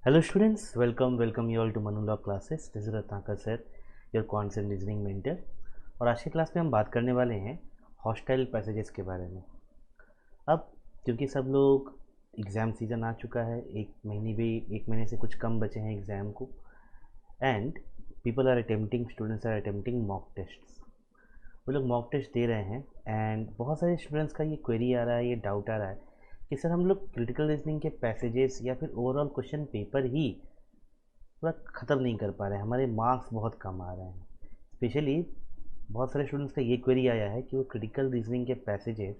Hello students, welcome you all to Manu Law classes. This is Ratnakar sir, your quants and reasoning mentor. और आज की class में हम बात करने वाले हैं हॉस्टाइल पैसेजेस के बारे में। अब क्योंकि सब लोग एग्ज़ाम सीज़न आ चुका है, एक महीने से कुछ कम बचे हैं एग्ज़ाम को, and students are attempting mock tests. वो लोग मॉक टेस्ट दे रहे हैं एंड बहुत सारे स्टूडेंट्स का ये क्वेरी आ रहा है, ये डाउट आ रहा है कि सर हम लोग क्रिटिकल रीजनिंग के पैसेजेस या फिर ओवरऑल क्वेश्चन पेपर ही पूरा ख़त्म नहीं कर पा रहे हैं, हमारे मार्क्स बहुत कम आ रहे हैं। स्पेशली बहुत सारे स्टूडेंट्स का ये क्वेरी आया है कि वो क्रिटिकल रीजनिंग के पैसेजेस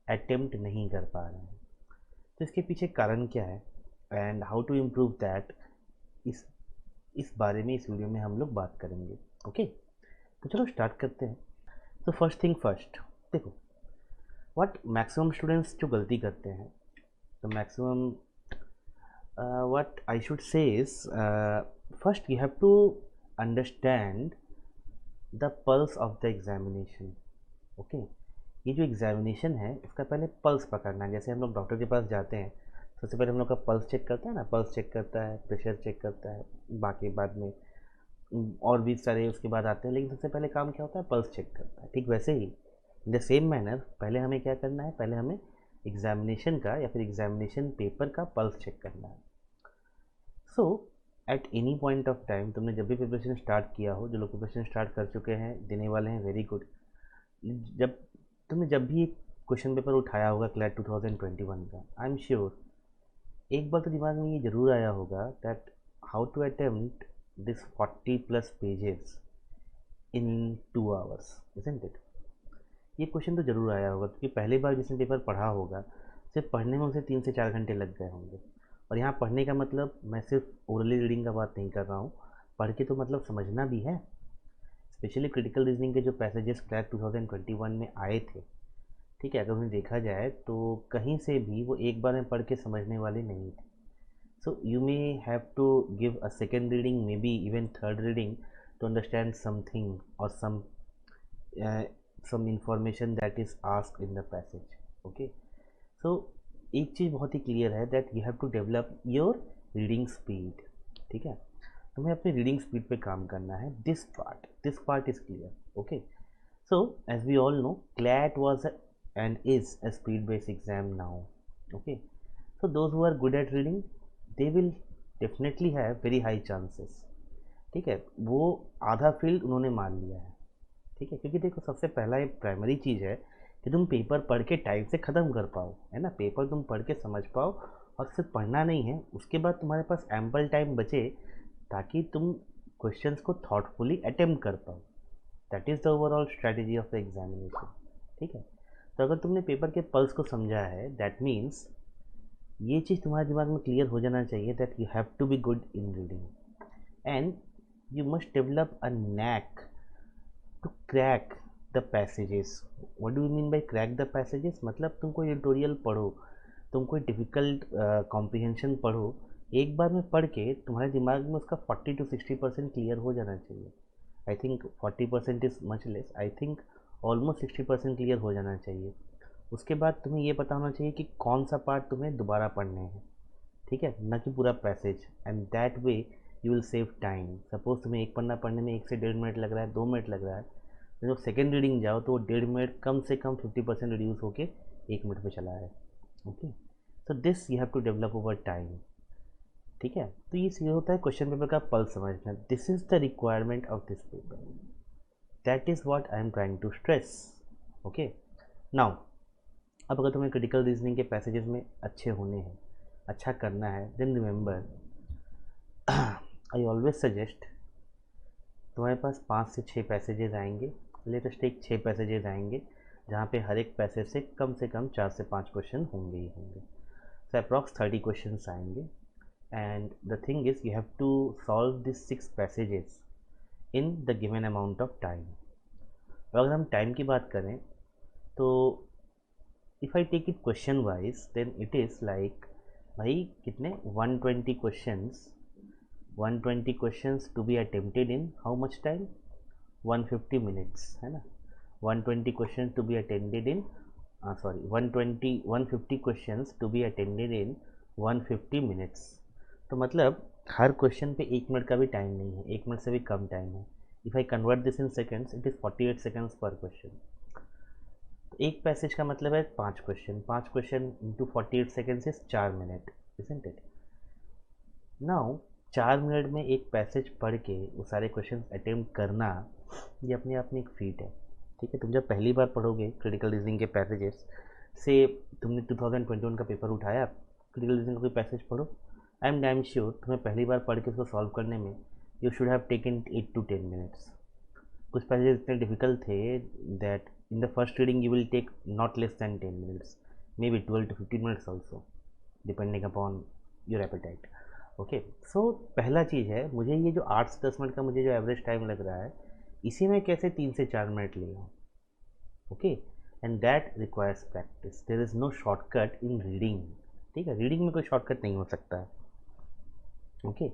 अटेम्प्ट नहीं कर पा रहे हैं। तो इसके पीछे कारण क्या है and how to improve that, इस बारे में इस वीडियो में हम लोग बात करेंगे। ओके, तो चलो स्टार्ट करते हैं। तो फर्स्ट थिंग फर्स्ट, देखो व्हाट मैक्सिमम स्टूडेंट्स जो गलती करते हैं, तो maximum what I should say is first you have to understand the pulse of the examination. Okay, ये जो एग्जामिनेशन है इसका पहले पल्स पकड़ना है। जैसे हम लोग डॉक्टर के पास जाते हैं, सबसे पहले हम लोग का पल्स चेक करता है ना, पल्स चेक करता है, प्रेशर चेक करता है, बाकी बाद में और भी सारे उसके बाद आते हैं, लेकिन सबसे पहले काम क्या होता है, पल्स चेक करता है। ठीक वैसे ही इन द सेम मैनर पहले हमें क्या करना है, पहले हमें एग्जामिनेशन का या फिर एग्जामिनेशन पेपर का पल्स चेक करना है। So at any point of time तुमने जब भी प्रिपरेशन स्टार्ट किया हो, जो लोग प्रिपरेशन स्टार्ट कर चुके हैं, देने वाले हैं, वेरी गुड। जब भी एक क्वेश्चन पेपर उठाया होगा क्लैट 2021 का, आई एम श्योर एक बार तो दिमाग में ये जरूर आया होगा that how to attempt this 40+ pages in 2 hours, isn't it. ये क्वेश्चन तो ज़रूर आया होगा क्योंकि पहली बार जिसने पेपर पढ़ा होगा, सिर्फ पढ़ने में उसे 3 से 4 घंटे लग गए होंगे। और यहाँ पढ़ने का मतलब मैं सिर्फ ओरली रीडिंग का बात नहीं कर रहा हूँ, पढ़ के तो मतलब समझना भी है। स्पेशली क्रिटिकल रीजनिंग के जो पैसेजेस क्लैट 2021 में आए थे, ठीक है, अगर उन्हें देखा जाए तो कहीं से भी वो एक बार में पढ़ के समझने वाले नहीं थे। So you may have to give a second reading, maybe even third reading, to understand something और some information that is asked in the passage. Okay, so एक चीज़ बहुत ही क्लियर है that you have to develop your reading speed. ठीक है, तुम्हें अपनी रीडिंग स्पीड पे काम करना है। This part is clear. Okay, so as we all know CLAT was and is a speed based exam now. Okay, so those who are good at reading they will definitely have very high chances. ठीक है, वो आधा field उन्होंने मान लिया है। ठीक है, क्योंकि देखो सबसे पहला एक प्राइमरी चीज़ है कि तुम पेपर पढ़ के टाइम से ख़त्म कर पाओ, है ना। पेपर तुम पढ़ के समझ पाओ और सिर्फ पढ़ना नहीं है, उसके बाद तुम्हारे पास एम्पल टाइम बचे ताकि तुम क्वेश्चंस को थॉटफुली अटेम्प्ट कर पाओ। That is the overall strategy of the examination. ठीक है, तो अगर तुमने पेपर के पल्स को समझा है, दैट मीन्स ये चीज़ तुम्हारे दिमाग में क्लियर हो जाना चाहिए that you have to be good in reading and you must develop a knack to crack the passages. What do you mean by crack the passages? मतलब तुम कोई ट्यूटोरियल पढ़ो, तुम कोई डिफ़िकल्ट कॉम्प्रिहेंशन पढ़ो, एक बार में पढ़ के तुम्हारे दिमाग में उसका 40 to 60% क्लियर हो जाना चाहिए। I think 40% is much less, I think almost 60% clear हो जाना चाहिए। उसके बाद तुम्हें ये पता होना चाहिए कि कौन सा पार्ट तुम्हें दोबारा पढ़ने हैं, ठीक है, ना कि पूरा passage. And that way you will save time. Suppose तुम्हें एक पन्ना पढ़ने में 1 से 1.5 मिनट लग रहा है, 2 मिनट लग रहा है, तो जब सेकेंड रीडिंग जाओ तो वो 1.5 मिनट कम से कम 50% रिड्यूस होके 1 मिनट पे चला है। Okay, so this you have to develop over time. ठीक है, तो ये होता है क्वेश्चन पेपर का पल्स समझना। This is the requirement of this paper, that is what I am trying to stress. Okay, now अब अगर तुम्हें क्रिटिकल रीजनिंग के पैसेजेस में अच्छे होने हैं, अच्छा करना है, then remember I always suggest, तुम्हारे पास 5 से 6 पैसेजेस आएंगे, लेटेस्ट एक 6 पैसेजेस आएंगे जहाँ पे हर एक पैसेज से कम 4 से 5 क्वेश्चन होंगे ही होंगे। सो अप्रॉक्स 30 क्वेश्चन आएंगे and the thing is you have to solve this 6 passages in the given amount of time. और अगर हम टाइम की बात करें तो if I take it question wise then it is like, भाई कितने 120 questions to be attempted in how much time, 150 minutes, है ना। 120 question to be attended in 150 questions to be attended in 150 minutes. तो मतलब हर क्वेश्चन पे 1 minute का भी time नहीं है, 1 मिनट से भी कम टाइम है. If I convert this in seconds, it is 48 seconds पर क्वेश्चन. तो एक पैसेज का मतलब है 5 question, 5 question into 48 seconds is 4 minute, isn't it. Now 4 minute में एक पैसेज पढ़ के वो सारे क्वेश्चन अटेम्प्ट करना, ये अपने आप में एक फीट है. ठीक है, तुम जब पहली बार पढ़ोगे क्रिटिकल रीजनिंग के पैसेजेस से, तुमने 2021 का पेपर उठाया, क्रिटिकल रीजनिंग का कोई पैसेज पढ़ो, आई एम डैम श्योर तुम्हें पहली बार पढ़ के उसको सॉल्व करने में you should have taken 8 to 10 minutes. कुछ पैसेज इतने डिफिकल्ट थे that in the first reading you will take not less than 10 minutes, maybe 12 to 15 minutes also, depending upon your appetite. Okay, so पहला चीज़ है, मुझे ये जो 8 से 10 मिनट का मुझे जो एवरेज टाइम लग रहा है, इसी में कैसे 3 से 4 मिनट ले आऊँ. Okay, and that requires practice. There is no shortcut in reading. ठीक है, रीडिंग में कोई शॉर्टकट नहीं हो सकता है. Okay,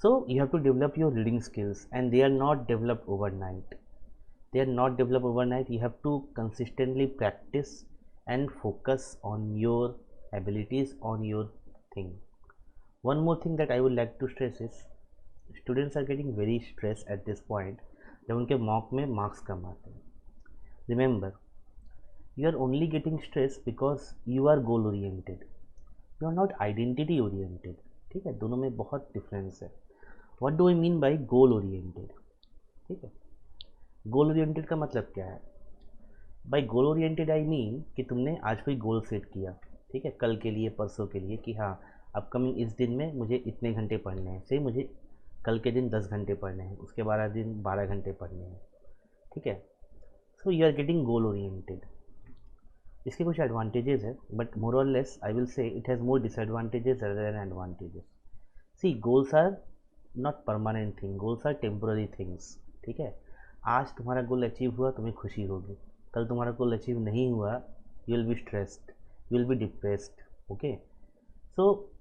so you have to develop your reading skills, and they are not developed overnight. They are not developed overnight. You have to consistently practice and focus on your abilities, on your thing. One more thing that I would like to stress is students are getting very stressed at this point जब उनके mock में marks कम आते हैं. Remember, you are only getting stressed because you are goal oriented. You are not identity oriented. ठीक है, दोनों में बहुत डिफरेंस है. What do I mean by goal oriented? ठीक है, गोल ओरिएंटेड का मतलब क्या है? By goal oriented I mean कि तुमने आज कोई गोल सेट किया, ठीक है, कल के लिए, परसों के लिए, कि हाँ अपकमिंग इस दिन में मुझे इतने घंटे पढ़ने हैं, से मुझे कल के दिन 10 घंटे पढ़ने हैं, उसके 12 घंटे पढ़ने हैं. ठीक है, so you are getting goal oriented. इसके कुछ एडवांटेजेस है, बट मोर और less I will say it has more disadvantages rather than advantages. See, goals are not permanent thing, goals are temporary things. ठीक है, आज तुम्हारा गोल अचीव हुआ, तुम्हें खुशी होगी. कल तुम्हारा गोल अचीव नहीं हुआ, you will be stressed, you will be depressed. Okay, so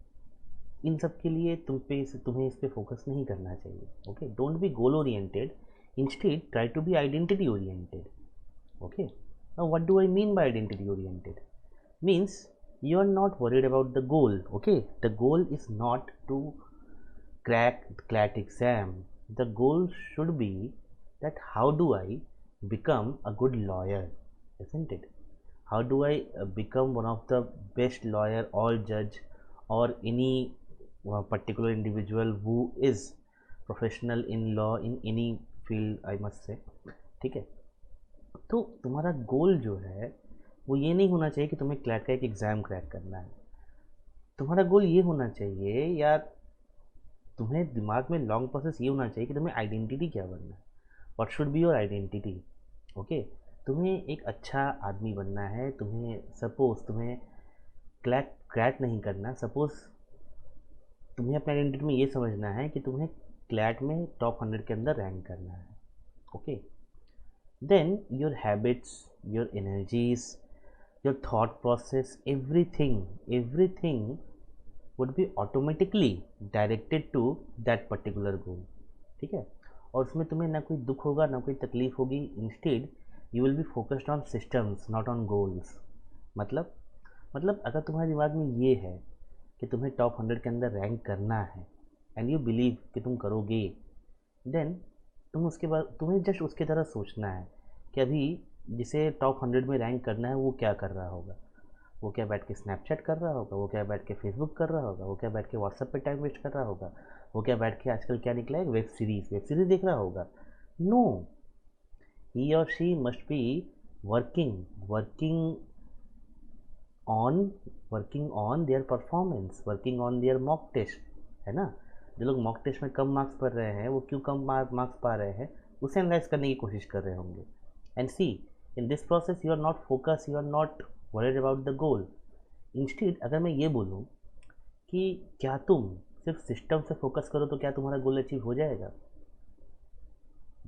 इन सब के लिए तुम्हें इस पर फोकस नहीं करना चाहिए. Okay, don't be goal oriented, instead try to be identity oriented. Okay, now what do I mean by identity oriented? Means you are not worried about the goal. Okay, the goal is not to crack the CLAT exam. The goal should be that how do I become a good lawyer, isn't it? How do I become one of the best lawyer or judge or any particular individual who is professional in law in any field, I must say. ठीक है, तो तुम्हारा गोल जो है वो ये नहीं होना चाहिए कि तुम्हें क्लैट का एक एग्ज़ाम क्रैक करना है. तुम्हारा गोल ये होना चाहिए, या तुम्हें दिमाग में लॉन्ग प्रोसेस ये होना चाहिए कि तुम्हें आइडेंटिटी क्या बनना है. What should be your identity? Okay, तुम्हें एक अच्छा आदमी बनना है. तुम्हें सपोज तुम्हें क्लैट नहीं करना, सपोज तुम्हें अपने आइडेंटिटी में ये समझना है कि तुम्हें क्लैट में टॉप 100 के अंदर रैंक करना है. Okay, then your habits, your energies, your thought process, everything would be automatically directed to that particular goal. ठीक है, और उसमें तुम्हें ना कोई दुख होगा, ना कोई तकलीफ होगी. Instead you will be focused on systems, not on goals. मतलब अगर तुम्हारे दिमाग में ये है कि तुम्हें टॉप 100 के अंदर रैंक करना है, एंड यू बिलीव कि तुम करोगे, देन तुम उसके बाद तुम्हें जस्ट उसकी तरह सोचना है कि अभी जिसे टॉप 100 में रैंक करना है वो क्या कर रहा होगा. वो क्या बैठ के स्नैपचैट कर रहा होगा, वो क्या बैठ के फेसबुक कर रहा होगा, वो क्या बैठ के व्हाट्सएप पे टाइम वेस्ट कर रहा होगा, वो क्या बैठ के आजकल क्या निकला है वेब सीरीज़ देख रहा होगा. नो, ही और she must be working on their performance, working on their mock test. है ना, जो लोग मॉक टेस्ट में कम मार्क्स पा रहे हैं, वो क्यों कम मार्क्स पा रहे हैं, उसे एनालाइज करने की कोशिश कर रहे होंगे. And see, in this process you are not focused, you are not worried about the goal. Instead, अगर मैं ये बोलूँ कि क्या तुम सिर्फ सिस्टम से फोकस करो तो क्या तुम्हारा गोल अचीव हो जाएगा?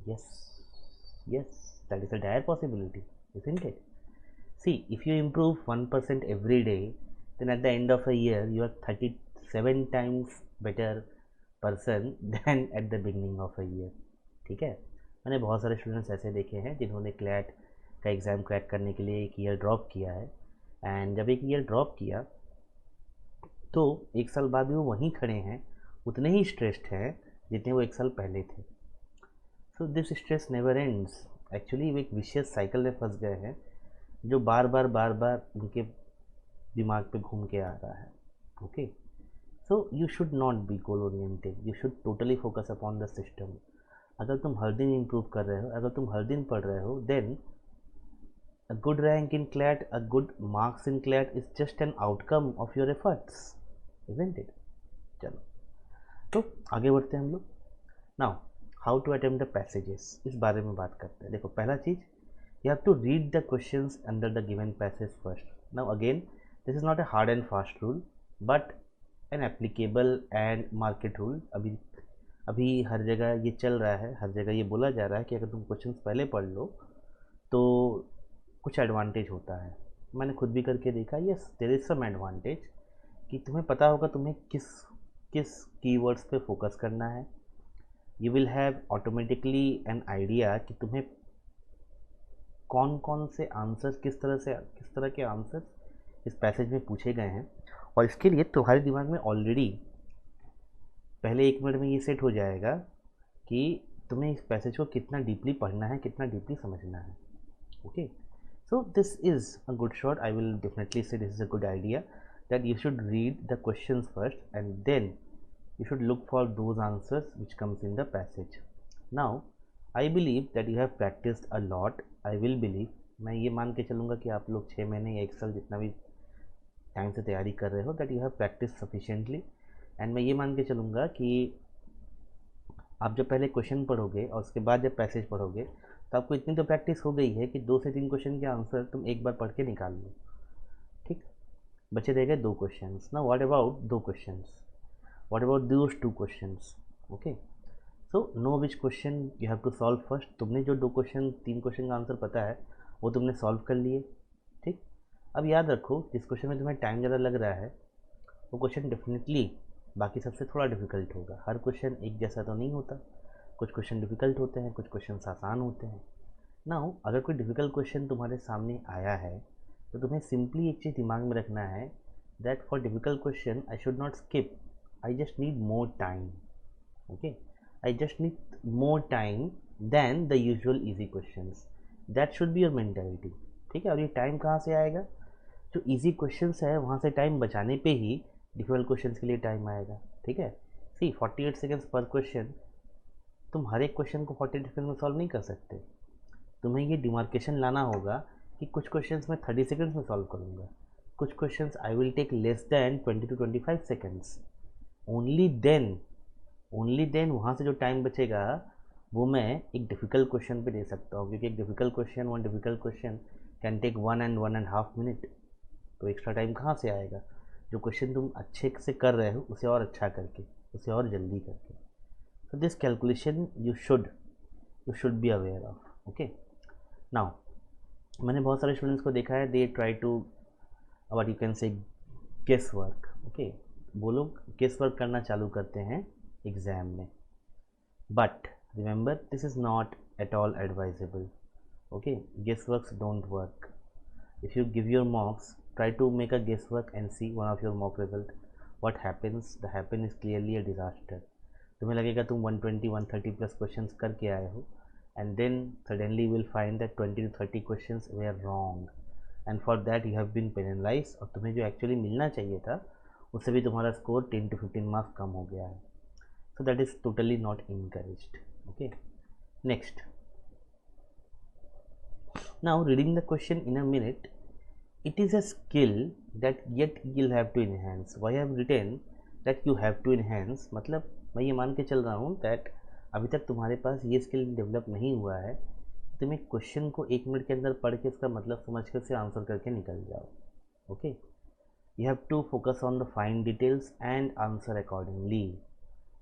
yes, that is a dire possibility, isn't it? See, if you improve 1% every day, then at the end of a year you are 37 times better person than at the beginning of a year. ठीक है, मैंने बहुत सारे students ऐसे देखे हैं जिन्होंने CLAT का एग्ज़ाम क्रैक करने के लिए एक ईयर ड्रॉप किया है. एंड जब एक ईयर ड्रॉप किया तो 1 साल बाद भी वो वहीं खड़े हैं उतने ही स्ट्रेस्ड हैं जितने वो 1 साल पहले थे। So this stress never ends. Actually वो एक विशियस साइकिल में फंस गए हैं जो बार बार उनके दिमाग पे घूम के आ रहा है। Okay, so you should not be goal oriented, you should totally focus upon the system. अगर तुम हर दिन इम्प्रूव कर रहे हो, अगर तुम हर दिन पढ़ रहे हो, then a good rank in CLAT, a good marks in CLAT is just an outcome of your efforts, isn't it? चलो, तो आगे बढ़ते हैं हम लोग। Now how to attempt the passages, इस बारे में बात करते हैं। देखो, पहला चीज़, you have to read the questions under the given passage first. Now again, this is not a hard and fast rule, but an applicable and market rule. अभी हर जगह ये चल रहा है, हर जगह ये बोला जा रहा है कि अगर तुम क्वेश्चंस पहले पढ़ लो तो कुछ एडवांटेज होता है। मैंने खुद भी करके देखा, yes there is some advantage, कि तुम्हें पता होगा तुम्हें किस किस कीवर्ड्स पे फोकस करना है। You will have automatically an idea कि तुम्हें कौन कौन से आंसर्स, किस तरह के आंसर्स इस पैसेज में पूछे गए हैं, और इसके लिए तुम्हारे दिमाग में ऑलरेडी पहले 1 मिनट में ये सेट हो जाएगा कि तुम्हें इस पैसेज को कितना डीपली पढ़ना है, कितना डीपली समझना है। Okay, so this is a good shot. I will definitely say this is a good idea that you should read the questions first and then you should look for those answers which comes in the passage. Now I believe that you have practiced a lot. I will believe, मैं ये मान के चलूँगा कि आप लोग 6 महीने या 1 साल जितना भी टाइम से तैयारी कर रहे हो, that you have practiced sufficiently, and मैं ये मान के चलूँगा कि आप जब पहले क्वेश्चन पढ़ोगे और उसके बाद जब पैसेज पढ़ोगे तो आपको इतनी तो प्रैक्टिस हो गई है कि 2 से 3 क्वेश्चन के आंसर तुम एक बार पढ़ के निकाल लो। ठीक, बचे रह गए 2 क्वेश्चंस। ना what about 2 questions, what about those 2 questions? Okay, so know which question you have to solve first. तुमने जो 3 क्वेश्चन का आंसर पता है वो तुमने सॉल्व कर लिए। ठीक, अब याद रखो जिस क्वेश्चन में तुम्हें टाइम ज़्यादा लग रहा है वो क्वेश्चन डेफिनेटली बाकी सबसे थोड़ा डिफिकल्ट होगा। हर क्वेश्चन एक जैसा तो नहीं होता, कुछ क्वेश्चन डिफिकल्ट होते हैं, कुछ क्वेश्चन आसान होते हैं। नाउ अगर कोई डिफिकल्ट क्वेश्चन तुम्हारे सामने आया है तो तुम्हें सिंपली एक चीज़ दिमाग में रखना है, that for difficult question I should not skip, I just need more time. Okay, I just need more time than the usual easy questions. That should be your mentality. ठीक है, और ये टाइम कहाँ से आएगा? जो इजी क्वेश्चंस है वहाँ से टाइम बचाने पे ही डिफिकल्ट क्वेश्चंस के लिए टाइम आएगा। ठीक है, सी 48 सेकेंड्स पर क्वेश्चन, तुम हर एक क्वेश्चन को 48 सेकेंड में सॉल्व नहीं कर सकते। तुम्हें ये डिमार्केशन लाना होगा कि कुछ क्वेश्चंस मैं 30 सेकेंड्स में सॉल्व करूँगा, कुछ questions I will take less than 20 to 25 seconds. Only then वहाँ से जो टाइम बचेगा वो मैं एक डिफ़िकल्ट क्वेश्चन पे दे सकता हूँ, क्योंकि एक difficult question can take 1.5 minute. तो एक्स्ट्रा टाइम कहाँ से आएगा? जो क्वेश्चन तुम अच्छे से कर रहे हो उसे और अच्छा करके, उसे और जल्दी करके। तो this calculation you should be aware of. Okay, now मैंने बहुत सारे स्टूडेंट्स को देखा है, they try to what you can say guess work. Okay, वो लोग गेस वर्क करना चालू करते हैं एग्ज़ाम में, but remember this is not at all advisable. Okay, guess works don't work. If you give your mocks, try to make a guess work and see one of your mock result, what happens, the happen is clearly a disaster. तुम्हें लगेगा तुम 120-130 plus question करके आए हो, and then suddenly will find that 20 to 30 question were wrong, and for that you have been penalise, और तुम्हें जो actually मिलना चाहिए था उससे भी तुम्हारा स्कोर 10 to 15 मार्क्स कम हो गया है। So that is totally not encouraged. Okay, next, now reading the question in a minute, it is a skill that yet you'll have to enhance. Why I have written that you have to enhance, मतलब मैं ये मान के चल रहा हूँ that अभी तक तुम्हारे पास ये स्किल डेवलप नहीं हुआ है, तुम एक क्वेश्चन को 1 मिनट के अंदर पढ़ के उसका मतलब समझ कर से आंसर करके निकल जाओ। Okay, you have to focus on the fine details and answer accordingly.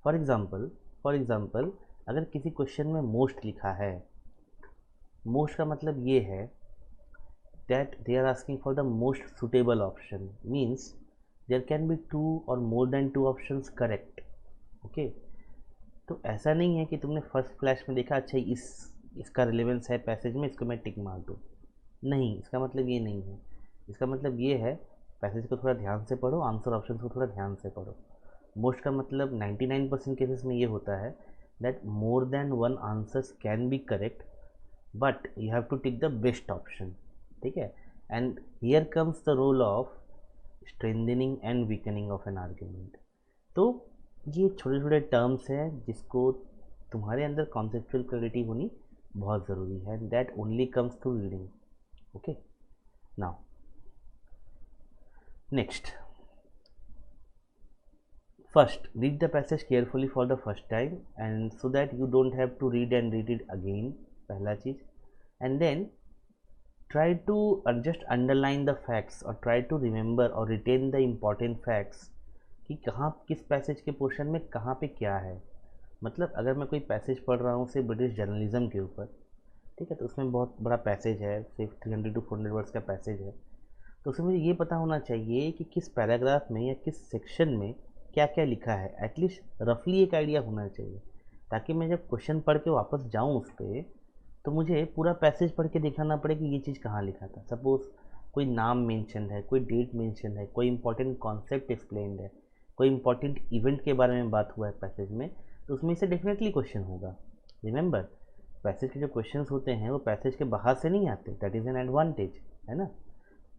For example, अगर किसी क्वेश्चन में मोस्ट लिखा है, मोस्ट का मतलब ये है that they are asking for the most suitable option, means there can be 2 or more than 2 options correct. Okay, तो ऐसा नहीं है कि तुमने फर्स्ट फ्लैश में देखा अच्छा इसका रिलेवेंस है पैसेज में, इसको मैं टिक मार दूँ। नहीं, इसका मतलब ये नहीं है। इसका मतलब ये है पैसेज को थोड़ा ध्यान से पढ़ो, आंसर ऑप्शन को थोड़ा ध्यान से पढ़ो। मोस्ट का मतलब 99% केसेस में ये होता है that more than one answers can be correct, but you have to take the best option, ठीक है। And here comes the role of strengthening and weakening of an argument. तो ये छोटे छोटे टर्म्स हैं जिसको तुम्हारे अंदर कॉन्सेप्चुअल क्लैरिटी होनी बहुत ज़रूरी है, that only comes through reading. Okay, now next, first read the passage carefully for the first time and so that you don't have to read and read it again, पहला चीज। and then try to just underline the facts or try to remember or retain the important facts कि कहाँ किस passage के portion में कहाँ पे क्या है। मतलब अगर मैं कोई पैसेज पढ़ रहा हूँ से ब्रिटिश जर्नलिज्म के ऊपर, ठीक है, तो उसमें बहुत बड़ा पैसेज है, सिर्फ 300 to 400 वर्ड्स का पैसेज है, तो उसमें मुझे ये पता होना चाहिए कि किस पैराग्राफ में या किस सेक्शन में क्या क्या लिखा है, एटलीस्ट रफली एक आइडिया होना चाहिए, ताकि मैं जब क्वेश्चन पढ़ के वापस जाऊँ उस पर तो मुझे पूरा पैसेज पढ़ के देखना ना पड़े कि ये चीज़ कहाँ लिखा था। सपोज़ कोई नाम मेंशन है, कोई डेट मेंशन है, कोई इंपॉर्टेंट कॉन्सेप्ट एक्सप्लेन्ड है, कोई इंपॉर्टेंट इवेंट के बारे में बात हुआ है पैसेज में, तो उसमें से डेफिनेटली क्वेश्चन होगा। रिमेंबर, पैसेज के जो क्वेश्चन होते हैं वो पैसेज के बाहर से नहीं आते, दैट इज़ एन एडवांटेज, है ना,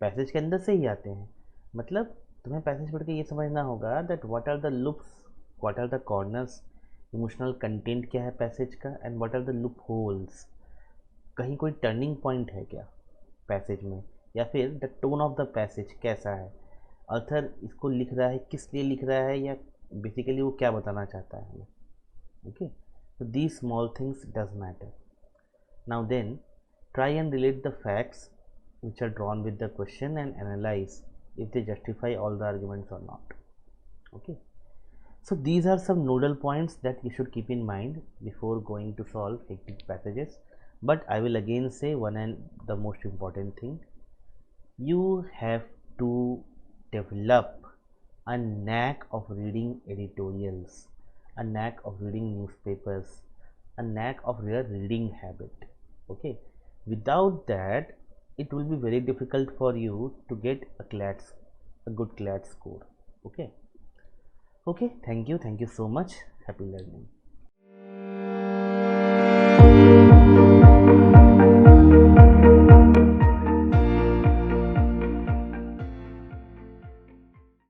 पैसेज के अंदर से ही आते हैं। मतलब तुम्हें पैसेज पढ़ के ये समझना होगा that what are the loops, what are the corners, emotional content क्या है पैसेज का, and what are the loopholes, कहीं कोई टर्निंग पॉइंट है क्या पैसेज में, या फिर the tone of the passage कैसा है, ऑथर इसको लिख रहा है किस लिए लिख रहा है, या बेसिकली वो क्या बताना चाहता है। Okay, so these small things does matter. Now then, try and relate the facts which are drawn with the question and analyze if they justify all the arguments or not. Okay, so these are some nodal points that you should keep in mind before going to solve hectic passages. But I will again say one and the most important thing, you have to develop a knack of reading editorials, a knack of reading newspapers, a knack of your reading habit. Okay, without that it will be very difficult for you to get a good CLAT score. Okay, thank you so much, happy learning.